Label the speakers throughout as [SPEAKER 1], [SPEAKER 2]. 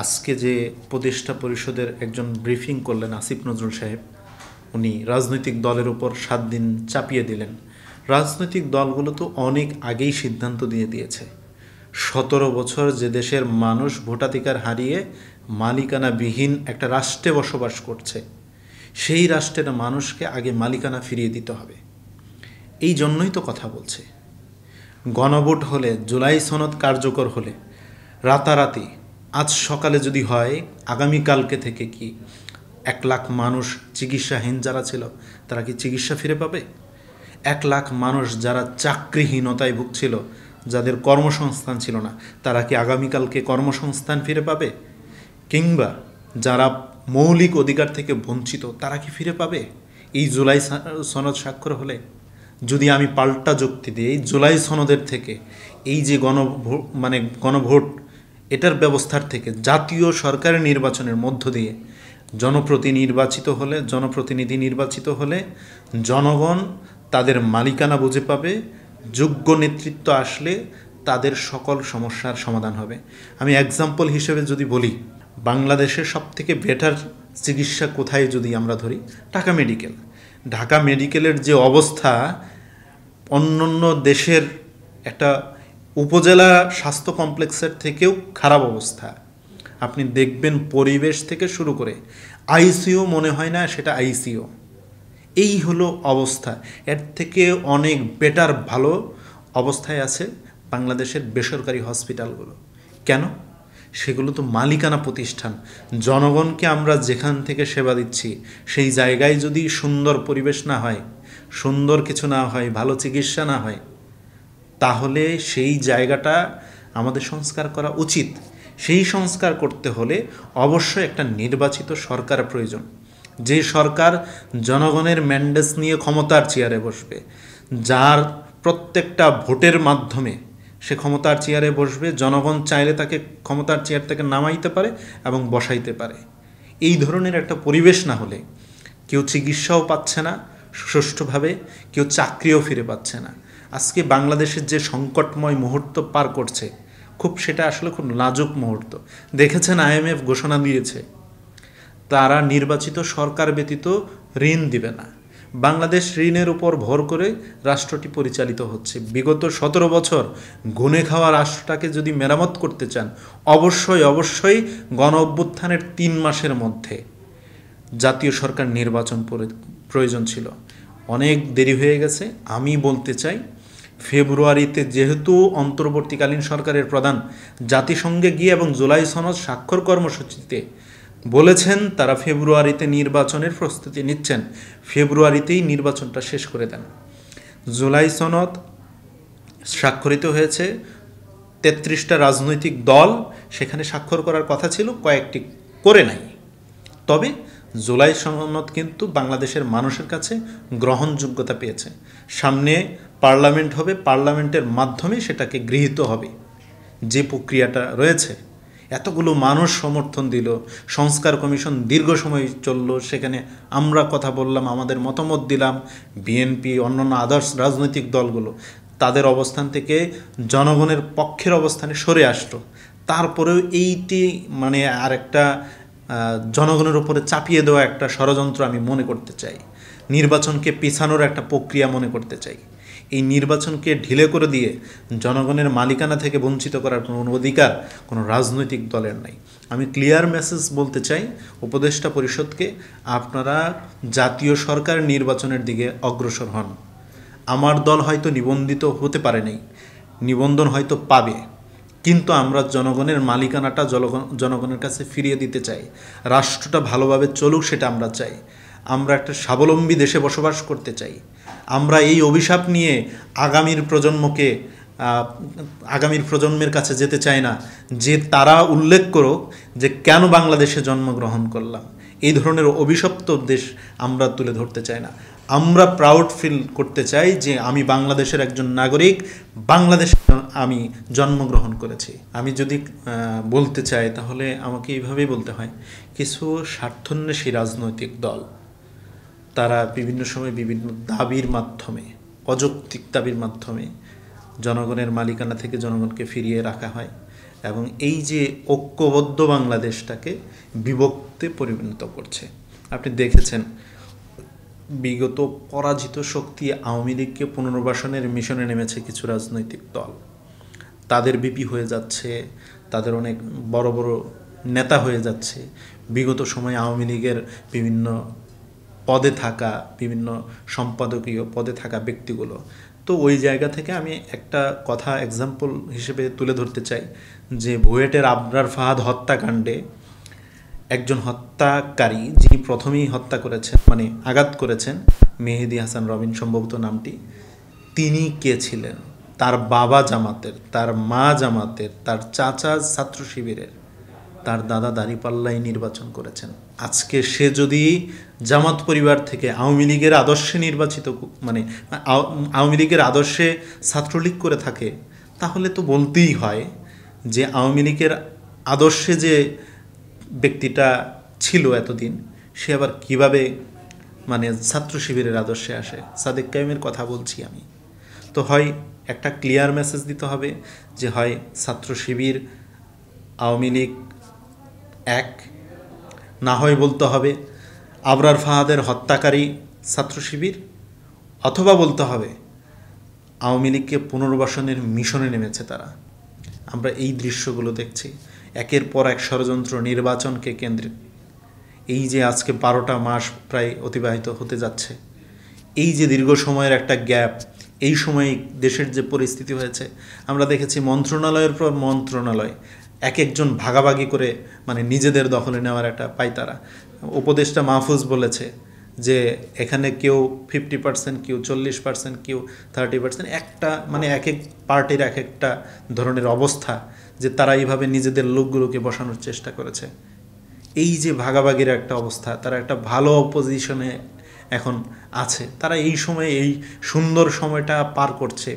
[SPEAKER 1] আজকে যে উপদেষ্টা পরিষদের একজন ব্রিফিং করলেন আসিফ নজরুল সাহেব, উনি রাজনৈতিক দলের উপর 7 দিন চাপিয়ে দিলেন। রাজনৈতিক দলগুলো তো অনেক আগেই সিদ্ধান্ত দিয়ে দিয়েছে। 17 বছর যে দেশের মানুষ ভোটাধিকার হারিয়ে মালিকানাবিহীন একটা রাষ্ট্রে বসবাস করছে, সেই রাষ্ট্রের মানুষকে আগে মালিকানা ফিরিয়ে দিতে হবে। এই জন্যই তো কথা বলছে। গণভোট হলে, জুলাই সনদ কার্যকর হলে রাতারাতি আজ সকালে যদি হয়, আগামীকালকে থেকে কি 1 লাখ মানুষ চিকিৎসাহীন যারা ছিল তারা কি চিকিৎসা ফিরে পাবে? 1 লাখ মানুষ যারা চাকরিহীনতায় ভুগছিল, যাদের কর্মসংস্থান ছিল না, তারা কি আগামীকালকে কর্মসংস্থান ফিরে পাবে? কিংবা যারা মৌলিক অধিকার থেকে বঞ্চিত, তারা কি ফিরে পাবে এই জুলাই সনদ স্বাক্ষর হলে? যদি আমি পাল্টা যুক্তি দিই, এই জুলাই সনদের থেকে এই যে গণভোট, এটার ব্যবস্থার থেকে জাতীয় সরকারের নির্বাচনের মধ্য দিয়ে জনপ্রতিনিধি নির্বাচিত হলে জনগণ তাদের মালিকানা বুঝে পাবে। যোগ্য নেতৃত্ব আসলে তাদের সকল সমস্যার সমাধান হবে। আমি এক্সাম্পল হিসেবে যদি বলি, বাংলাদেশের সবথেকে বেটার চিকিৎসা কোথায় যদি আমরা ধরি, ঢাকা মেডিকেলের যে অবস্থা, অন্যান্য দেশের একটা উপজেলা স্বাস্থ্য কমপ্লেক্সের থেকেও খারাপ অবস্থা। আপনি দেখবেন পরিবেশ থেকে শুরু করে আইসিইউ মনে হয় না সেটা আইসিইউ। এই হলো অবস্থা। এর থেকে অনেক বেটার ভালো অবস্থায় আছে বাংলাদেশের বেসরকারি হসপিটালগুলো। কেন? সেগুলো তো মালিকানা প্রতিষ্ঠান। জনগণকে আমরা যেখান থেকে সেবা দিচ্ছি, সেই জায়গায় যদি সুন্দর পরিবেশ না হয়, সুন্দর কিছু না হয়, ভালো চিকিৎসা না হয়, তাহলে সেই জায়গাটা আমাদের সংস্কার করা উচিত। সেই সংস্কার করতে হলে অবশ্যই একটা নির্বাচিত সরকার প্রয়োজন, যে সরকার জনগণের ম্যান্ডেট নিয়ে ক্ষমতার চেয়ারে বসবে, যার প্রত্যেকটা ভোটের মাধ্যমে সে ক্ষমতার চেয়ারে বসবে। জনগণ চাইলে তাকে ক্ষমতার চেয়ার থেকে নামাইতে পারে এবং বসাইতে পারে। এই ধরনের একটা পরিবেশ না হলে কেউ চিকিৎসাও পাচ্ছে না সুষ্ঠুভাবে, কেউ চাকরিও ফিরে পাচ্ছে না। আজকে বাংলাদেশের যে সংকটময় মুহূর্ত পার করছে, সেটা আসলে খুব নাজুক মুহূর্ত। দেখেছেন, IMF ঘোষণা দিয়েছে তারা নির্বাচিত সরকার ব্যতীত ঋণ দিবে না। বাংলাদেশ ঋণের উপর ভর করে রাষ্ট্রটি পরিচালিত হচ্ছে। বিগত 17 বছর গুনে খাওয়া রাষ্ট্রটাকে যদি মেরামত করতে চান, অবশ্যই গণ অভ্যুত্থানের 3 মাসের মধ্যে জাতীয় সরকার নির্বাচন প্রয়োজন ছিল। অনেক দেরি হয়ে গেছে। আমি বলতে চাই, ফেব্রুয়ারিতে যেহেতু অন্তর্বর্তীকালীন সরকারের প্রধান জাতিসংঘে গিয়ে এবং জুলাই সনদ স্বাক্ষর কর্মসূচিতে বলেছেন তারা ফেব্রুয়ারিতে নির্বাচনের প্রস্তুতি নিচ্ছেন, ফেব্রুয়ারিতেই নির্বাচনটা শেষ করে দেন। জুলাই সনদ স্বাক্ষরিত হয়েছে, 33টা রাজনৈতিক দল সেখানে স্বাক্ষর করার কথা ছিল, কয়েকটি করে নাই। তবে জুলাই সনদ কিন্তু বাংলাদেশের মানুষের কাছে গ্রহণযোগ্যতা পেয়েছে। সামনে পার্লামেন্ট হবে, পার্লামেন্টের মাধ্যমে সেটাকে গৃহীত হবে। যে প্রক্রিয়াটা রয়েছে, এতগুলো মানুষ সমর্থন দিল, সংস্কার কমিশন দীর্ঘ সময় চলল, সেখানে আমরা কথা বললাম, আমাদের মতামত দিলাম, বিএনপি, অন্যান্য আদার্স রাজনৈতিক দলগুলো তাদের অবস্থান থেকে জনগণের পক্ষের অবস্থানে সরে আসলো। তারপরেও এইটি আরেকটা জনগণের উপরে চাপিয়ে দেওয়া একটা ষড়যন্ত্র আমি মনে করতে চাই। নির্বাচনকে পেছানোর একটা প্রক্রিয়া মনে করতে চাই। এই নির্বাচনকে ঢিলে করে দিয়ে জনগণের মালিকানা থেকে বঞ্চিত করার কোনো অধিকার কোনো রাজনৈতিক দলের নাই। আমি ক্লিয়ার মেসেজ বলতে চাই উপদেষ্টা পরিষদকে, আপনারা জাতীয় সরকার নির্বাচনের দিকে অগ্রসর হন। আমার দল হয়তো নিবন্ধিত হতে পারে নাই, নিবন্ধন হয়তো পাবে, কিন্তু আমরা জনগণের মালিকানাটা জনগণের কাছে ফিরিয়ে দিতে চাই। রাষ্ট্রটা ভালোভাবে চলুক, সেটা আমরা চাই। আমরা একটা স্বাবলম্বী দেশে বসবাস করতে চাই। আমরা এই অভিশাপ নিয়ে আগামীর প্রজন্মের কাছে যেতে চাই না যে তারা উল্লেখ করুক যে কেন বাংলাদেশে জন্মগ্রহণ করলাম। এই ধরনের অভিশপ্ত দেশ আমরা তুলে ধরতে চাই না। আমরা প্রাউড ফিল করতে চাই যে আমি বাংলাদেশের একজন নাগরিক, বাংলাদেশে আমি জন্মগ্রহণ করেছি। আমি যদি বলতে চাই তাহলে আমাকে এইভাবেই বলতে হয়, কিছু স্বার্থান্বেষী রাজনৈতিক দল তারা বিভিন্ন সময় বিভিন্ন দাবির মাধ্যমে, অযৌক্তিক দাবির মাধ্যমে জনগণের মালিকানা থেকে জনগণকে ফিরিয়ে রাখা হয় এবং এই যে ঐক্যবদ্ধ বাংলাদেশটাকে বিভক্তে পরিণত করছে। আপনি দেখেছেন বিগত পরাজিত শক্তি আওয়ামী লীগকে পুনর্বাসনের মিশনে নেমেছে কিছু রাজনৈতিক দল, তাদের বিপি হয়ে যাচ্ছে, তাদের অনেক বড় বড় নেতা হয়ে যাচ্ছে। বিগত সময়ে আওয়ামী লীগের বিভিন্ন পদে থাকা, বিভিন্ন সম্পাদকীয় পদে থাকা ব্যক্তিগুলো, তো ওই জায়গা থেকে আমি একটা কথা এক্সাম্পল হিসেবে তুলে ধরতে চাই যে বুয়েটের আবরার ফাহাদ হত্যাকাণ্ডে একজন হত্যাকারী যিনি প্রথমেই হত্যা করেছেন, মানে আঘাত করেছেন, মেহেদী হাসান রবিন সম্ভবত নামটি, তিনি কে ছিলেন? তার বাবা জামাতের, তার মা জামাতের, তার চাচা ছাত্র শিবিরের, তার দাদা দাঁড়িপাল্লাই নির্বাচন করেছেন। আজকে সে যদি জামাত পরিবার থেকে আওয়ামী লীগের আদর্শে নির্বাচিত, মানে আওয়ামী লীগের আদর্শে ছাত্রলীগ করে থাকে, তাহলে তো বলতেই হয় যে আওয়ামী লীগের আদর্শে যে ব্যক্তিটা ছিল এতদিন, সে আবার কিভাবে মানে ছাত্র শিবিরের আদর্শে আসে। সাদেক কাইমের কথা বলছি আমি। তো হয় একটা ক্লিয়ার মেসেজ দিতে হবে যে হয় ছাত্র শিবির আওয়ামী লীগ এক, না হয় বলতে হবে আবরার ফাহাদের হত্যাকারী ছাত্র শিবির, অথবা বলতে হবে আওয়ামী লীগকে পুনর্বাসনের মিশনে নেমেছে তারা। আমরা এই দৃশ্যগুলো দেখছি, একের পর এক ষড়যন্ত্র নির্বাচনকে কেন্দ্রে। এই যে আজকে 12টা মাস প্রায় অতিবাহিত হতে যাচ্ছে, এই যে দীর্ঘ সময়ের একটা গ্যাপ, এই সময়ে দেশের যে পরিস্থিতি হয়েছে, আমরা দেখেছি মন্ত্রণালয়ের পর মন্ত্রণালয় এক একজন ভাগাভাগি করে মানে নিজেদের দখলে নেওয়ার একটা পায়তারা। উপদেষ্টা মাহফুজ বলেছে যে এখানে কেউ 50%, কেউ 40%, কেউ 30%, একটা মানে এক এক পার্টির এক একটা ধরনের অবস্থা, যে তারা এইভাবে নিজেদের লোকগুলোকে বসানোর চেষ্টা করেছে। এই যে ভাগাভাগির একটা অবস্থা, তারা একটা ভালো অপোজিশনে এখন আছে, তারা এই সময়ে এই সুন্দর সময়টা পার করছে,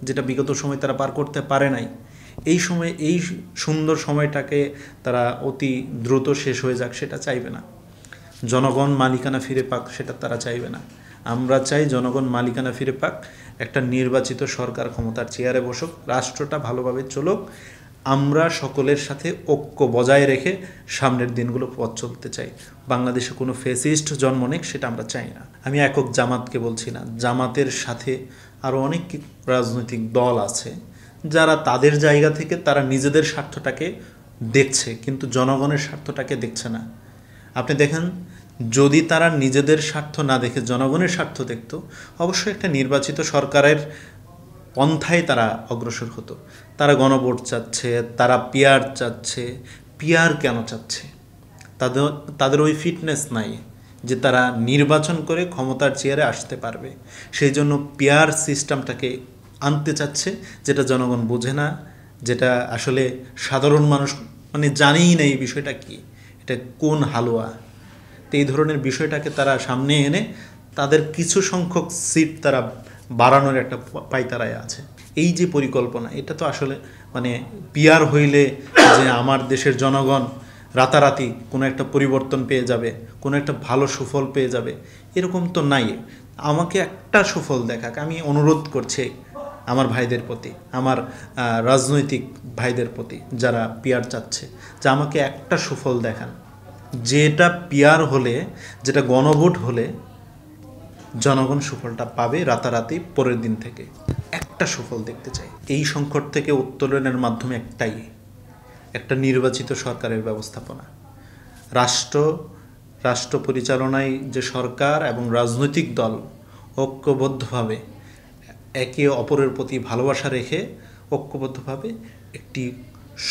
[SPEAKER 1] যেটা বিগত সময় তারা পার করতে পারে নাই। এই সময় এই সুন্দর সময়টাকে তারা অতি দ্রুত শেষ হয়ে যাক, সেটা চাইবে না। জনগণ মালিকানা ফিরে পাক, সেটা তারা চাইবে না। আমরা চাই জনগণ মালিকানা ফিরে পাক, একটা নির্বাচিত সরকার ক্ষমতার চেয়ারে বসুক, রাষ্ট্রটা ভালোভাবে চলুক, আমরা সকলের সাথে ঐক্য বজায় রেখে সামনের দিনগুলো পথ চলতে চাই। বাংলাদেশে কোনো ফ্যাসিস্ট জন্ম নেক, সেটা আমরা চাই না। আমি একক জামাতকে বলছি না, জামাতের সাথে আরও অনেক রাজনৈতিক দল আছে যারা তাদের জায়গা থেকে তারা নিজেদের স্বার্থটাকে দেখছে, কিন্তু জনগণের স্বার্থটাকে দেখছে না। আপনি দেখেন, যদি তারা নিজেদের স্বার্থ না দেখে জনগণের স্বার্থ দেখত, অবশ্যই একটা নির্বাচিত সরকারের পন্থায় তারা অগ্রসর হতো। তারা গণভোট চাচ্ছে, তারা পিয়ার চাচ্ছে। পিয়ার কেন চাচ্ছে? তাদের ওই ফিটনেস নাই যে তারা নির্বাচন করে ক্ষমতার চেয়ারে আসতে পারবে। সেই জন্য পিয়ার সিস্টেমটাকে আনতে চাচ্ছে, যেটা জনগণ বোঝে না, যেটা আসলে সাধারণ মানুষ মানে জানেই না এই বিষয়টা কি, এটা কোন হালুয়া। তো এই ধরনের বিষয়টাকে তারা সামনে এনে তাদের কিছু সংখ্যক সিট তারা বাড়ানোর একটা পায়তারায় আছে। এই যে পরিকল্পনা, এটা তো আসলে মানে পিয়ার হইলে যে আমার দেশের জনগণ রাতারাতি কোনো একটা পরিবর্তন পেয়ে যাবে, কোনো একটা ভালো সুফল পেয়ে যাবে, এরকম তো নাই। আমাকে একটা সুফল দেখাক, আমি অনুরোধ করছি আমার ভাইদের প্রতি, আমার রাজনৈতিক ভাইদের প্রতি যারা পিয়ার চাচ্ছে, যে আমাকে একটা সুফল দেখান, যেটা পিয়ার হলে, যেটা গণভোট হলে জনগণ সুফলটা পাবে রাতারাতি পরের দিন থেকে। একটা সুফল দেখতে চাই। এই সংকট থেকে উত্তোলনের মাধ্যমে একটাই, একটা নির্বাচিত সরকারের ব্যবস্থাপনা। রাষ্ট্র পরিচালনায় যে সরকার এবং রাজনৈতিক দল ঐক্যবদ্ধভাবে একে অপরের প্রতি ভালোবাসা রেখে ঐক্যবদ্ধভাবে একটি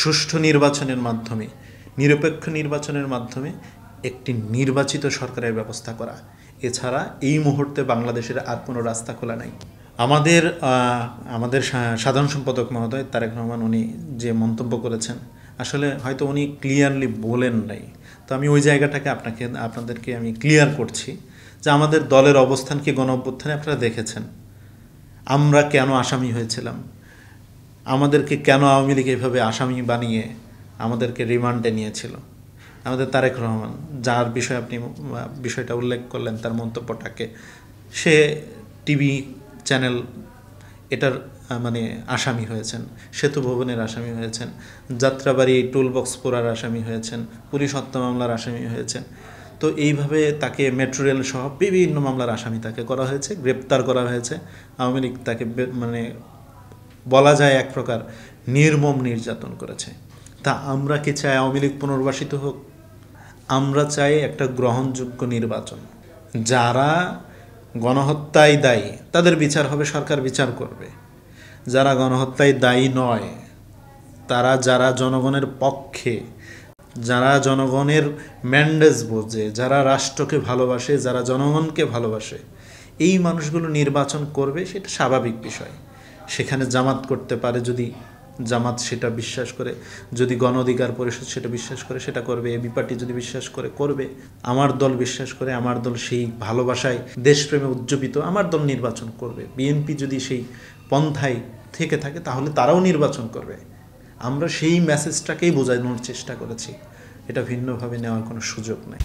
[SPEAKER 1] সুষ্ঠু নির্বাচনের মাধ্যমে, নিরপেক্ষ নির্বাচনের মাধ্যমে একটি নির্বাচিত সরকারের ব্যবস্থা করা। এছাড়া এই মুহূর্তে বাংলাদেশের আর কোনো রাস্তা খোলা নাই। আমাদের সাধারণ সম্পাদক মহোদয় তারেক রহমান, উনি যে মন্তব্য করেছেন, আসলে হয়তো উনি ক্লিয়ারলি বলেন নাই। তো আমি ওই জায়গাটাকে আপনাদেরকে আমি ক্লিয়ার করছি যে আমাদের দলের অবস্থান কি গণ-অভ্যুত্থানে আপনারা দেখেছেন। আমরা কেন আসামি হয়েছিলাম, আমাদেরকে কেন আওয়ামী লীগ এভাবে আসামি বানিয়ে আমাদেরকে রিমান্ডে নিয়েছিল। আমাদের তারেক রহমান, যার বিষয়ে আপনি বিষয়টা উল্লেখ করলেন, তার মন্তব্যটাকে, সে টিভি চ্যানেল এটার মানে আসামি হয়েছেন, সেতু ভবনের আসামি হয়েছেন, যাত্রাবাড়ি টুলবক্স পোড়ার আসামি হয়েছেন, পুলিশ হত্যা মামলার আসামি হয়েছেন। তো এইভাবে তাকে মেট্রো রেল সহ বিভিন্ন মামলার আসামি তাকে করা হয়েছে, গ্রেপ্তার করা হয়েছে। আওয়ামী লীগ তাকে মানে বলা যায় এক প্রকার নির্মম নির্যাতন করেছে। তা আমরা কি চাই আওয়ামী লীগ পুনর্বাসিত হোক? আমরা চাই একটা গ্রহণযোগ্য নির্বাচন। যারা গণহত্যায় দায়ী তাদের বিচার হবে, সরকার বিচার করবে। যারা গণহত্যায় দায়ী নয়, তারা যারা জনগণের পক্ষে, যারা জনগণের ম্যান্ডেজ বোঝে, যারা রাষ্ট্রকে ভালোবাসে, যারা জনগণকে ভালোবাসে, এই মানুষগুলো নির্বাচন করবে, সেটা স্বাভাবিক বিষয়। সেখানে জামাত করতে পারে, যদি জামাত সেটা বিশ্বাস করে, যদি গণ অধিকার পরিষদ সেটা বিশ্বাস করে সেটা করবে, এবি পার্টি যদি বিশ্বাস করে করবে, আমার দল বিশ্বাস করে, আমার দল সেই ভালোবাসায় দেশপ্রেমে উজ্জীবিত, আমার দল নির্বাচন করবে। বিএনপি যদি সেই পন্থায় থেকে থাকে তাহলে তারাও নির্বাচন করবে। আমরা সেই মেসেজটাকেই বোঝানোর চেষ্টা করেছি, এটা ভিন্নভাবে নেওয়ার কোনো সুযোগ নেই।